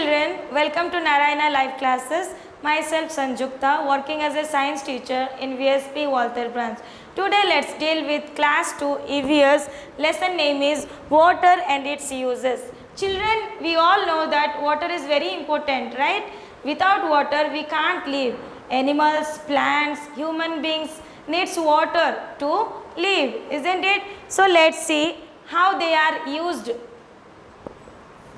children, welcome to Narayana Live Classes. Myself Sanjukta, working as a science teacher in VSP Walter branch. Today let's deal with class 2 EVS. Lesson name is water and its uses. Children, we all know that water is very important, right? Without water we can't live. Animals, plants, human beings needs water to live, isn't it? So let's see how they are used.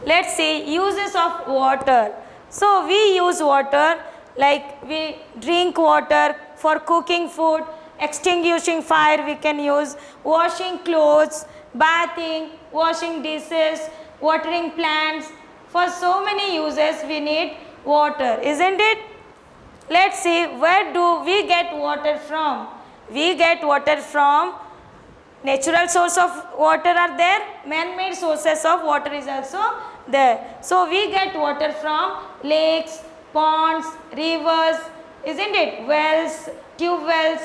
Let's see uses of water. So we use water like we drink water for cooking food, extinguishing fire we can use, washing clothes, bathing, washing dishes, watering plants. For so many uses we need water, isn't it? Let's see where do we get water from. We get water from natural source of water are there, man-made sources of water is also there. So we get water from lakes, ponds, rivers, isn't it? Wells, tube wells,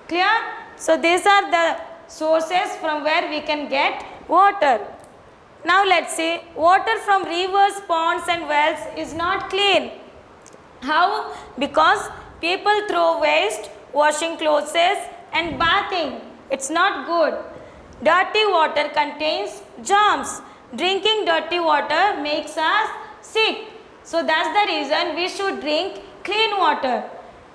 clear? So these are the sources from where we can get water. Now let's see, water from rivers, ponds and wells is not clean. How? Because people throw waste, washing clothes and bathing. It's not good. Dirty water contains germs. Drinking dirty water makes us sick. So that's the reason we should drink clean water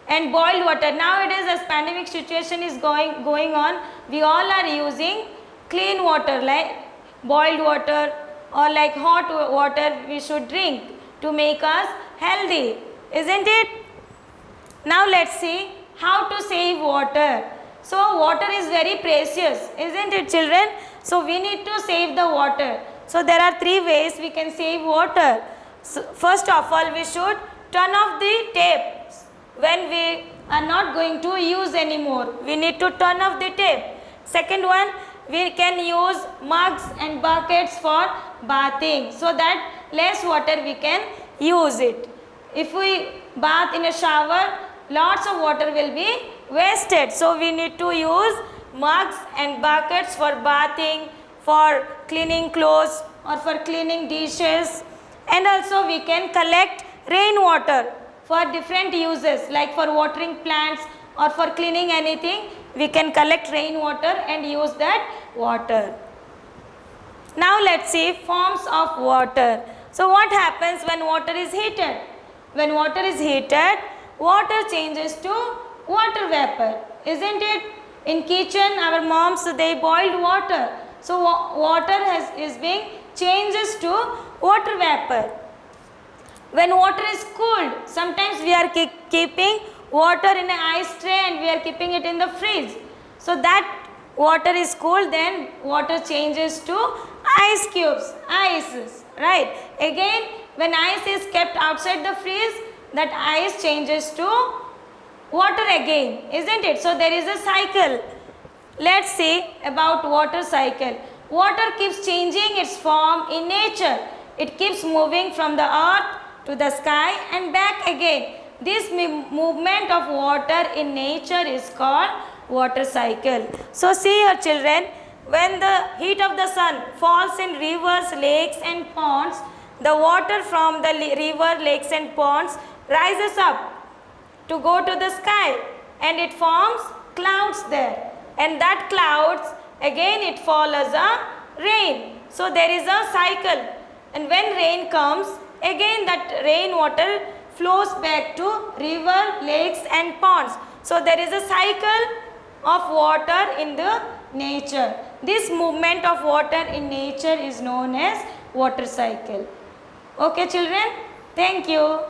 and boiled water. Nowadays as pandemic situation is going on, we all are using clean water like boiled water or like hot water we should drink to make us healthy, isn't it? Now let's see how to save water. So water is very precious, isn't it, children? So we need to save the water. So there are three ways we can save water. So first of all, we should turn off the taps when we are not going to use anymore. We need to turn off the tap. Second one, we can use mugs and buckets for bathing so that less water we can use it. If we bath in a shower, lots of water will be wasted. So we need to use mugs and buckets for bathing, for cleaning clothes or for cleaning dishes, and also we can collect rainwater for different uses like for watering plants or for cleaning anything. We can collect rainwater and use that water. Now let's see forms of water. So what happens when water is heated? When water is heated, water changes to water vapor, isn't it? In kitchen, our moms, they boiled water. So water is being changes to water vapor. When water is cooled, sometimes we are keeping water in an ice tray and we are keeping it in the fridge. So that water is cooled, then water changes to ice cubes, ices, right? Again, when ice is kept outside the fridge, that ice changes to water again, isn't it? So there is a cycle. Let's see about water cycle. Water keeps changing its form in nature. It keeps moving from the earth to the sky and back again. This movement of water in nature is called water cycle. So see here, children, when the heat of the sun falls in rivers, lakes and ponds, the water from the river, lakes and ponds rises up to go to the sky and it forms clouds there, and that clouds again it follows a rain. So there is a cycle, and when rain comes, again that rainwater flows back to river, lakes and ponds. So there is a cycle of water in the nature. This movement of water in nature is known as water cycle. Okay children, thank you.